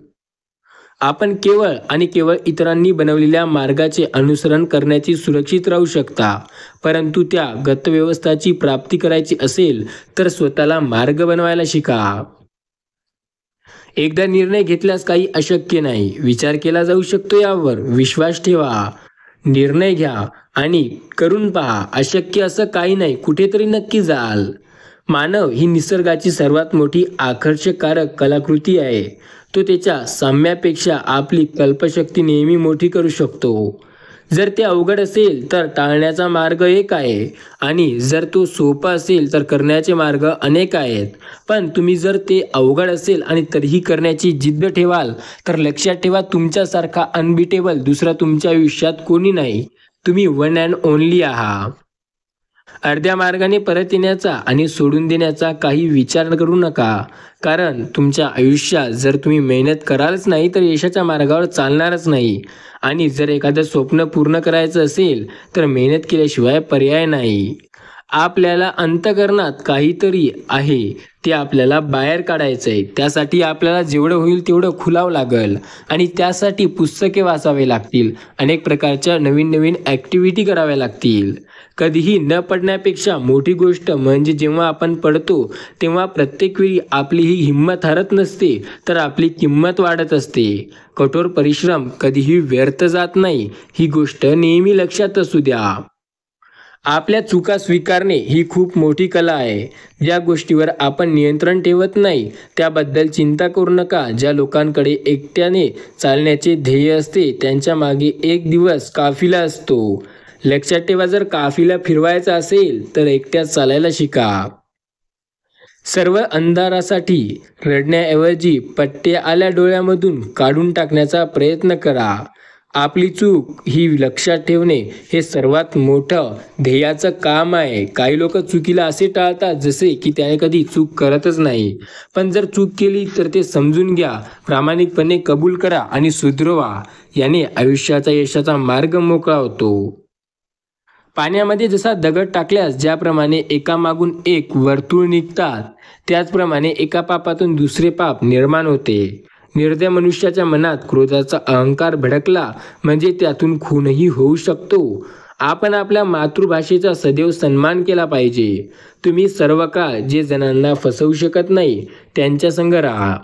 आपण केवळ आणि केवळ इतरांनी बनवलेल्या मार्गाचे अनुसरण करण्याची सुरक्षित राहू शकता, परंतु त्या गतव्यवस्थाची प्राप्ती करायची असेल तर स्वतःला मार्ग बनवायला शिका. एकदा निर्णय घेतल्यास काही अशक्य नाही. विचार केला जाऊ शकतो, यावर विश्वास ठेवा. निर्णय घ्या आणि करून पहा. अशक्य असं काही नाही, कुठेतरी नक्की जाल. मानव ही निसर्गाची सर्वात मोठी आकर्षकारक कलाकृती आहे. तो त्याच्या साम्यापेक्षा आपली कल्पशक्ती नेहमी मोठी करू शकतो. जर ते अवघड असेल तर टाळण्याचा मार्ग एक आहे आणि जर तो सोपा असेल तर करण्याचे मार्ग अनेक आहेत. पण तुम्ही जर ते अवघड असेल आणि तरीही करण्याची जिद्द ठेवाल तर लक्षात ठेवा, तुमच्यासारखा अनबिटेबल दुसरा तुमच्या आयुष्यात कोणी नाही. तुम्ही वन अँड ओनली आहात. अर्ध्या मार्गाने परत येण्याचा आणि सोडून देण्याचा काही विचार करू नका, कारण तुमच्या आयुष्यात जर तुम्ही मेहनत करालच नाही तर यशाच्या मार्गावर चालणारच नाही. आणि जर एखादं स्वप्न पूर्ण करायचं असेल तर मेहनत केल्याशिवाय पर्याय नाही. आपल्याला अंतःकरणात काहीतरी आहे ते आपल्याला बाहेर काढायचं आहे. त्यासाठी आपल्याला जेवढं होईल तेवढं खुलावं लागेल आणि त्यासाठी पुस्तके वाचावे लागतील. अनेक प्रकारच्या नवीन नवीन ॲक्टिव्हिटी कराव्या लागतील. कधीही न पडण्यापेक्षा मोठी गोष्ट म्हणजे जेव्हा आपण पडतो तेव्हा प्रत्येक वेळी आपली ही हिंमत हरत नसते, तर आपली किंमत वाढत असते. कठोर परिश्रम कधीही व्यर्थ जात नाही, ही गोष्ट नेहमी लक्षात असू द्या. आपल्या चुका स्वीकारणे ही खूप मोठी कला आहे. ज्या गोष्टीवर आपण नियंत्रण ठेवत नाही त्याबद्दल चिंता करू नका. ज्या लोकांकडे एकट्याने चालण्याचे ध्येय असते त्यांच्या मागे एक दिवस काफिला असतो. लक्षात ठेवा, जर काफिला फिरवायचा असेल तर एकट्यात चालायला शिका. सर्व अंधारासाठी रडण्याऐवजी पट्ट्या आल्या डोळ्यामधून काढून टाकण्याचा प्रयत्न करा. आपली चूक ही लक्षात ठेवणे हे सर्वात मोठं ध्येयाचं काम आहे. काही लोक चुकीला असे टाळतात जसे की त्याने कधी चूक करतच नाही. पण जर चूक केली तर ते समजून घ्या, प्रामाणिकपणे कबूल करा आणि सुधरवा. याने आयुष्याचा यशाचा मार्ग मोकळा होतो. पाण्यामध्ये जसा दगड टाकल्यास ज्याप्रमाणे एकामागून एक वर्तुळ निघतात, त्याचप्रमाणे एका पापातून दुसरे पाप निर्माण होते. निर्दय मनुष्याच्या मनात क्रोधाचा अहंकार भडकला म्हणजे त्यातून खूनही होऊ शकतो. आपण आपल्या मातृभाषेचा सदैव सन्मान केला पाहिजे. तुम्ही सर्व काळ जे जणांना फसवू शकत नाही त्यांच्या संग राहा.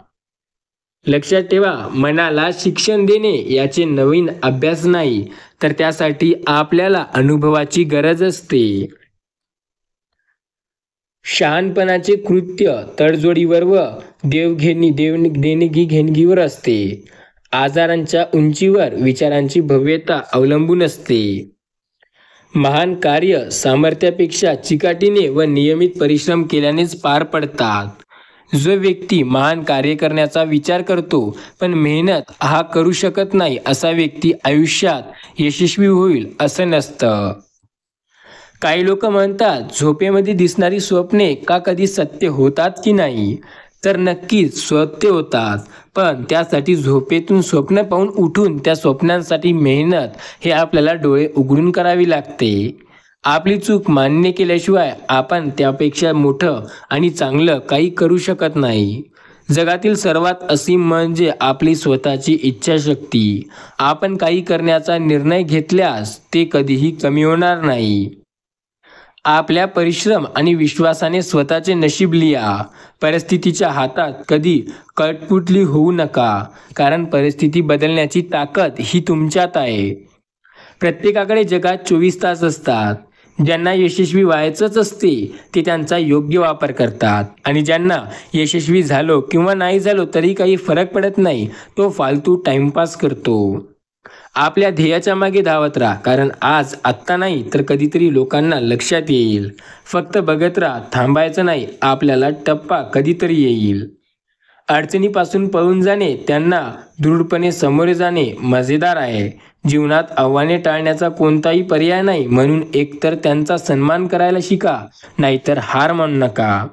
लक्षात ठेवा, मनाला शिक्षण देणे याचे नवीन अभ्यास नाही, तर त्यासाठी आपल्याला अनुभवाची गरज असते. शहाणपणाचे कृत्य तडजोडीवर व देणगी घेणगीवर असते. आजारांच्या उंचीवर विचारांची भव्यता अवलंबून असते. महान कार्य सामर्थ्यापेक्षा चिकाटीने व नियमित परिश्रम केल्यानेच पार पडतात. जो व्यक्ती महान कार्य करण्याचा विचार करतो पण मेहनत हा करू शकत नाही, असा व्यक्ती आयुष्यात यशस्वी होईल असं नसतं. काही लोक म्हणतात झोपेमध्ये दिसणारी स्वप्ने का कधी सत्य होतात की नाही, तर नक्कीच सत्य होतात. पण त्यासाठी झोपेतून स्वप्न पाहून उठून त्या स्वप्नांसाठी मेहनत हे आपल्याला डोळे उघडून करावी लागते. आपली चूक मान्य केल्याशिवाय आपण त्यापेक्षा मोठं आणि चांगलं काही करू शकत नाही. जगातील सर्वात असीम म्हणजे आपली स्वतःची इच्छाशक्ती. आपण काही करण्याचा निर्णय घेतल्यास ते कधीही कमी होणार नाही. आपल्या परिश्रम आणि विश्वासाने स्वतःचे नशीब लिहा. परिस्थितीच्या हातात कधी कटपुतली होऊ नका, कारण परिस्थिती बदलण्याची ताकद ही तुमच्यात आहे. प्रत्येकाकडे जगात 24 तास असतात. ज्यांना यशस्वी व्हायचंच असते ते त्यांचा योग्य वापर करतात आणि ज्यांना यशस्वी झालो किंवा नाही झालो तरी काही फरक पडत नाही, तो फालतू टाइमपास करतो. आपल्या ध्येयाच्या मागे धावत राहा, कारण आज आत्ता नाही तर कधीतरी लोकांना लक्षात येईल. फक्त बघत राहा, थांबायचं नाही. आपल्याला टप्पा कधीतरी येईल. अडचणीपासून पळून जाणे, त्यांना दृढपणे सामोरे जाणे मजेदार आहे. जीवनात आव्हाने टाळण्याचा कोणताही पर्याय नाही, म्हणून एकतर त्यांचा सन्मान करायला शिका, नाहीतर हार मानू नका.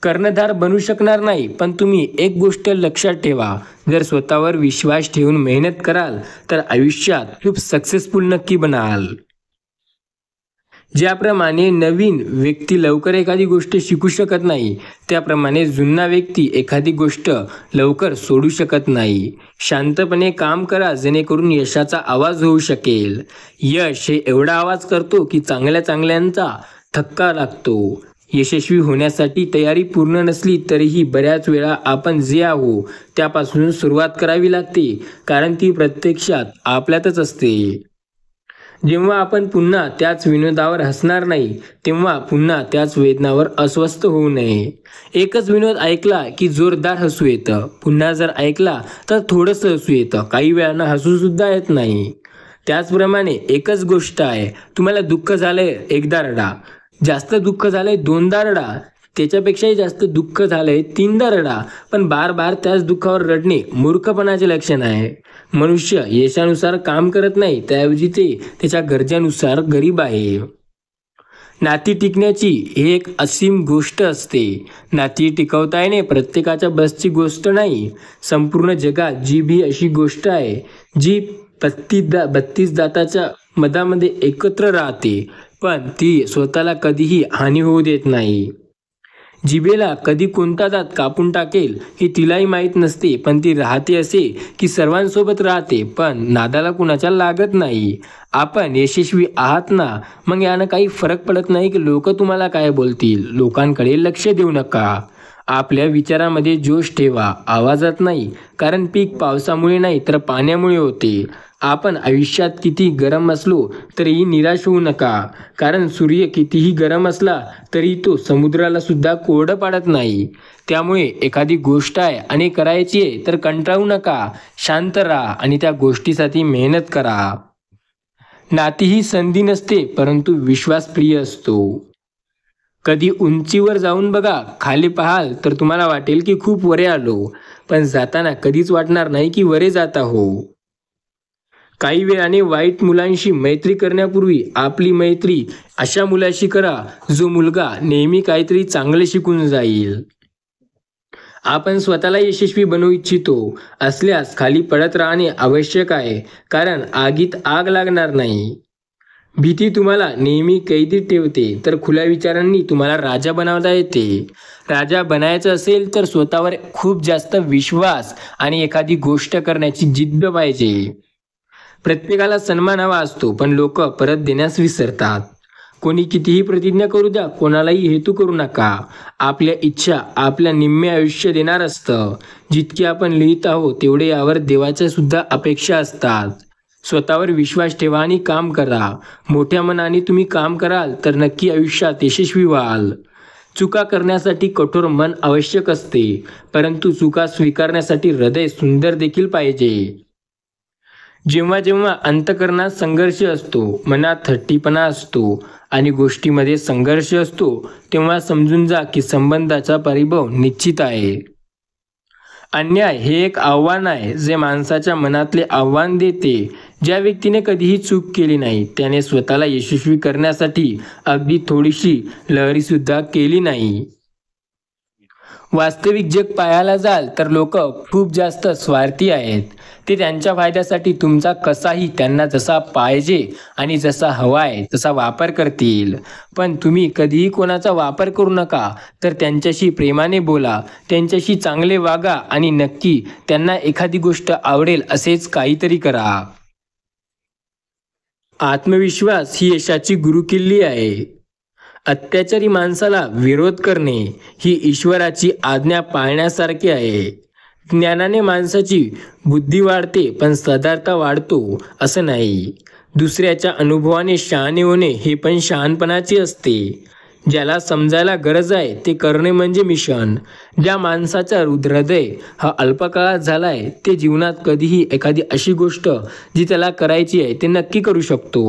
कर्णधार बनू शकणार नाही, पण तुम्ही एक गोष्ट लक्षात ठेवा, जर स्वतःवर विश्वास ठेवून मेहनत कराल तर आयुष्यात खूप सक्सेसफुल नक्की बनाल. ज्याप्रमाणे नवीन व्यक्ती लवकर एखादी गोष्ट शिकू शकत नाही, त्याप्रमाणे जुना व्यक्ती एखादी गोष्ट लवकर सोडू शकत नाही. शांतपणे काम करा जेणेकरून यशाचा आवाज होऊ शकेल. यश हे एवढा आवाज करतो की चांगल्यांचा धक्का लागतो. यशस्वी होण्यासाठी तयारी पूर्ण नसली तरीही बऱ्याच वेळा आपण जे आहो त्यापासून सुरुवात करावी लागते, कारण ती प्रत्यक्षात आपल्यातच असते. जेव्हा आपण पुन्हा त्याच विनोदावर हसणार नाही तेव्हा पुन्हा त्याच वेदनावर अस्वस्थ होऊ नये. एकच विनोद ऐकला की जोरदार हसू येतं, पुन्हा जर ऐकला तर थोडंसं हसू येतं, काही वेळानं हसू सुद्धा येत नाही. त्याचप्रमाणे एकच गोष्ट आहे, तुम्हाला दुःख झालंय एकदा रडा, जास्त दुःख झालंय दोनदा रडा, त्याच्यापेक्षाही जास्त दुःख झालंय 3दा रडा, पण बार बार त्याच दुःखावर रडणे मूर्खपणाचे लक्षण आहे. मनुष्य यशानुसार काम करत नाही, त्याऐवजी ते त्याच्या गरजानुसार गरीब आहे. नाती टिकण्याची ही एक असीम गोष्ट असते. नाती टिकवता येणे प्रत्येकाच्या बसची गोष्ट नाही. संपूर्ण जगात जीभ ही अशी गोष्ट आहे जी 32 दाताच्या मधामध्ये एकत्र राहते. पण ती स्वतःला कधीही हानी होऊ देत नाही. जिभेला कधी कोणता दात कापून टाकेल हे तिलाही माहीत नसते, पण ती राहते असे की सर्वांसोबत राहते, पण नादाला कुणाच्या लागत नाही. आपण यशस्वी आहात ना, मग यानं काही फरक पडत नाही की लोक तुम्हाला काय बोलतील. लोकांकडे लक्ष देऊ नका. आपल्या विचारामध्ये जोश ठेवा, आवाजात नाही. कारण पीक पावसामुळे नाही तर पाण्यामुळे होते. आपण आयुष्यात किती गरम असलो तरीही निराश होऊ नका. कारण सूर्य कितीही गरम असला तरी तो समुद्राला सुद्धा कोरडं पाडत नाही. त्यामुळे एखादी गोष्ट आहे आणि करायची आहे तर कंटाळू नका. शांत राहा आणि त्या गोष्टीसाठी मेहनत करा. नाती ही संधी नसते, परंतु विश्वास प्रिय असतो. कधी उंचीवर जाऊन बघा, खाली पाहाल तर तुम्हाला वाटेल की खूप वरे आलो, पण जाताना कधीच वाटणार नाही की वरे जात आहो. काही वेळाने वाईट मुलांशी मैत्री करण्यापूर्वी आपली मैत्री अशा मुलाशी करा जो मुलगा नेहमी काहीतरी चांगले शिकून जाईल. आपण स्वतःला यशस्वी बनवू इच्छितो असल्यास खाली पडत राहणे आवश्यक आहे, कारण आगीत आग लागणार नाही. भीती तुम्हाला नेहमी कैदी ठेवते, तर खुल्या विचारांनी तुम्हाला राजा बनवता येते. राजा बनायचं असेल तर स्वतःवर खूप जास्त विश्वास आणि एखादी गोष्ट करण्याची जिद्द पाहिजे. प्रत्येकाला सन्मान हवा असतो, पण लोक परत देण्यास विसरतात. कोणी कितीही प्रतिज्ञा करू द्या, कोणालाही हेतू करू नका. आपल्या इच्छा आपल्या निम्मे आयुष्य देणार असतं. जितके आपण लिहित आहोत तेवढे यावर देवाच्या सुद्धा अपेक्षा असतात. स्वतःवर विश्वास ठेवा आणि काम करा. मोठ्या मनाने तुम्ही काम कराल तर नक्की आयुष्यात यशस्वी व्हाल. चुका करण्यासाठी कठोर मन आवश्यक असते, परंतु चुका स्वीकारण्यासाठी हृदय सुंदर देखील पाहिजे. जेव्हा जेव्हा अंतःकरणात संघर्ष असतो, मनात हट्टीपणा असतो आणि गोष्टीमध्ये संघर्ष असतो, तेव्हा समजून जा की संबंधाचा पराभव निश्चित आहे. अन्याय हे एक आव्हान आहे जे माणसाच्या मनातले आव्हान देते. ज्या व्यक्तीने कधीही चूक केली नाही त्याने स्वतःला यशस्वी करण्यासाठी अगदी थोडीशी लहरीसुद्धा केली नाही. वास्तविक जग पाहायला जाल तर लोक खूप जास्त स्वार्थी आहेत. ते त्यांच्या फायद्यासाठी तुमचा कसाही त्यांना जसा पाहिजे आणि जसा हवा आहे तसा वापर करतील. पण तुम्ही कधीही कोणाचा वापर करू नका, तर त्यांच्याशी प्रेमाने बोला, त्यांच्याशी चांगले वागा आणि नक्की त्यांना एखादी गोष्ट आवडेल असेच काहीतरी करा. आत्मविश्वास ही यशाची गुरुकिल्ली आहे. अत्याचारी माणसाला विरोध करणे ही ईश्वराची आज्ञा पाळण्यासारखे आहे. ज्ञानाने माणसाची बुद्धी वाढते, पण सदार्थ वाढतो असं नाही. दुसऱ्याच्या अनुभवाने शहाणे होणे हे पण शहाणपणाचे असते. ज्याला समजायला गरज आहे ते करणे म्हणजे मिशन. ज्या माणसाचा हृदय हा अल्पकाळात झालाय ते जीवनात कधीही एखादी अशी गोष्ट जी त्याला करायची आहे ते नक्की करू शकतो.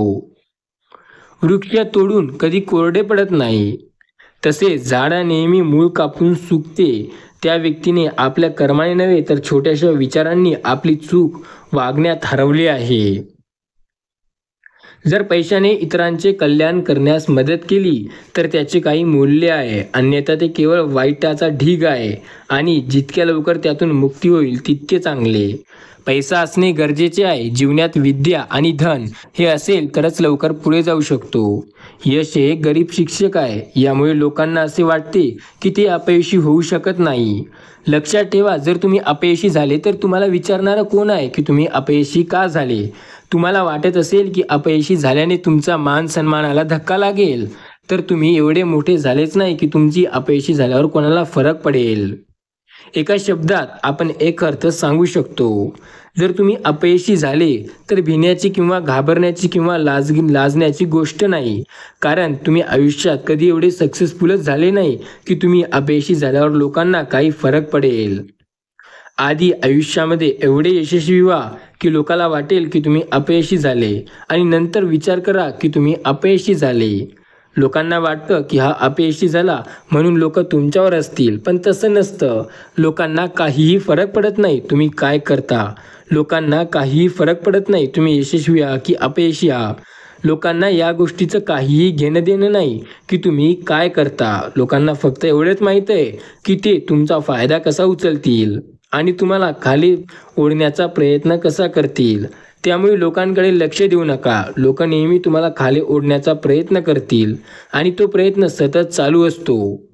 वृक्ष तोडून कधी कोरडे पडत नाही, तसे झाड नेहमी मूळ कापून सुकते. त्या व्यक्तीने आपल्या कर्माने नव्हे तर छोट्याशा विचारांनी आपली चूक वागण्यात हरवली आहे. जर पैशाने इतरांचे कल्याण करण्यास मदत केली तर त्याचे काही मूल्य आहे, अन्यथा ते केवळ वाईटाचा ढीग आहे आणि जितक्या लवकर त्यातून मुक्ती होईल तितके चांगले. पैसा असणे गरजेचे आहे. जीवनात विद्या आणि धन हे असेल तरच लवकर पुढे जाऊ शकतो. यश हे एक गरीब शिक्षक आहे, यामुळे लोकांना असे वाटते की ते अपयशी होऊ शकत नाही. लक्षात ठेवा, जर तुम्ही अपयशी झाले तर तुम्हाला विचारणारा कोण आहे की तुम्ही अपयशी का झाले. तुम्हाला वाटत असेल की अपयशी झाल्याने तुमचा मान सन्मानाला धक्का लागेल, तर तुम्ही एवढे मोठे झालेच नाही की तुमची अपयशी झाल्यावर कोणाला फरक पडेल. एका शब्दात आपण एक अर्थ सांगू शकतो. जर तुम्ही अपयशी झाले तर भिण्याची किंवा घाबरण्याची किंवा लाजण्याची गोष्ट नाही, कारण तुम्ही आयुष्यात कधी एवढे सक्सेसफुलच झाले नाही की तुम्ही अपयशी झाल्यावर लोकांना काही फरक पडेल. आधी आयुष्यामध्ये एवढे यशस्वी व्हा की लोकांना वाटेल की तुम्ही अपयशी झाले आणि नंतर विचार करा की तुम्ही अपयशी झाले. लोकांना वाटतं की हा अपयशी झाला म्हणून लोक तुमच्यावर असतील, पण तसं नसतं. लोकांना काहीही फरक पडत नाही तुम्ही काय करता. लोकांना काहीही फरक पडत नाही तुम्ही यशस्वी आहात की अपयशी आहात. लोकांना या गोष्टीचं काहीही घेणं देणं नाही की तुम्ही काय करता. लोकांना फक्त एवढंच माहीत आहे की ते तुमचा फायदा कसा उचलतील आणि तुम्हाला खाली ओढण्याचा प्रयत्न कसा करतील. त्यामुळे लोकांकडे लक्ष देऊ नका. लोक नेहमी तुम्हाला खाली ओढण्याचा प्रयत्न करतील आणि तो प्रयत्न सतत चालू असतो.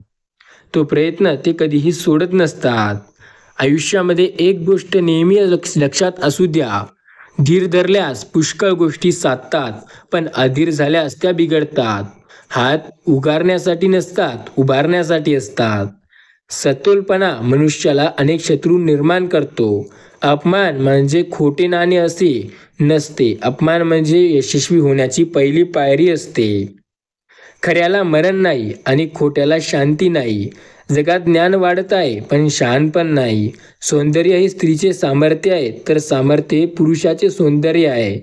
तो प्रयत्न ते कधीही सोडत नसतात. आयुष्यामध्ये एक गोष्ट नेहमी लक्षात असू द्या. धीर धरल्यास पुष्कळ गोष्टी साधतात, पण अधीर झाल्यास त्या बिघडतात. हात उगारण्यासाठी नसतात, उभारण्यासाठी असतात. सतोलपणा मनुष्याला अनेक शत्रू निर्माण करतो. अपमान म्हणजे खोटे नाणे असे नसते. अपमान म्हणजे यशस्वी होण्याची पहिली पायरी असते. खऱ्याला मरण नाही आणि खोट्याला शांती नाही. जगात ज्ञान वाढत आहे, पण शहाणपण नाही. सौंदर्य हे स्त्रीचे सामर्थ्य आहे, तर सामर्थ्य हे पुरुषाचे सौंदर्य आहे.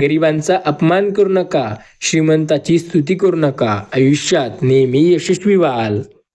गरिबांचा अपमान करू नका, श्रीमंताची स्तुती करू नका. आयुष्यात नेहमी यशस्वी व्हाल.